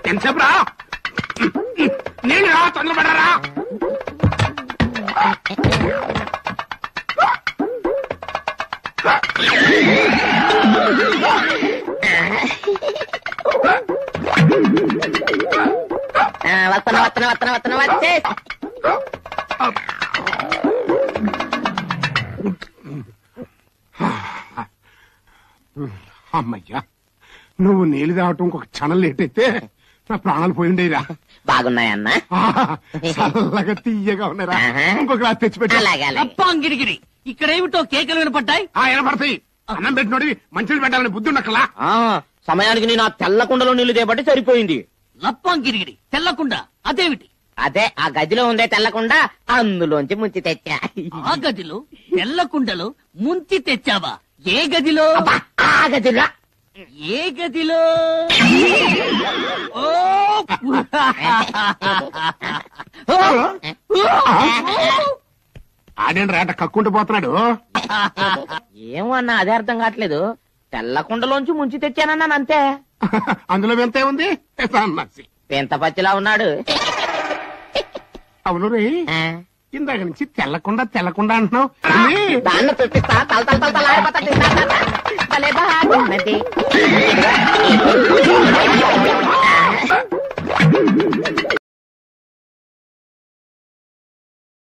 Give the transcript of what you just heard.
ఎంతసేపు రా నీళ్ళు రా, తొందరపడరా. వస్తున్నా వచ్చే. అమ్మయ్యా, నువ్వు నీళ్ళు తాగటం ఇంకొక క్షణం లేట్ అయితే నా ప్రాణాలు పోయిండేరా. బాగున్నాయన్నా? చల్లగా తీయగా ఉన్నారా? ఇంకొక గ్లాస్ తెచ్చిపెట్టా. గిరిగిరి ఇక్కడేమిటో కేకలు వినపడ్డాయి. వినపడతాయి. అన్నం పెట్టినోడి మంచిని పెట్టాలని బుద్ధి ఉన్నట్లా. సమయానికి నేను ఆ తెల్ల కుండలో నీళ్లు తేబట్టి సరిపోయింది. లప్పం గిరిగిరి తెల్లకుండా అదేమిటి? అదే ఆ గదిలో ఉందే తెల్లకుండా, అందులోంచి ముంచి తెచ్చా. ఆ గదిలో తెల్లకుండలో ముంచి తెచ్చావా? ఏ గదిలో? ఆ గదిలో. ఏ గదిలో? ఆడేంటి రేట కక్కుంటూ పోతున్నాడు. ఏమో అన్నా, అదే అర్థం కావట్లేదు. తెల్ల కుండలోంచి ముంచి తెచ్చానన్నాను అంతే. అందులో వింత ఉంది. పెంత పచ్చిలా ఉన్నాడు. అవును రే, ఇందాక నుంచి తెల్లకుండా తెల్లకుండా అంటున్నావు. దాన్ని చూపిస్తా. తల తల తల తల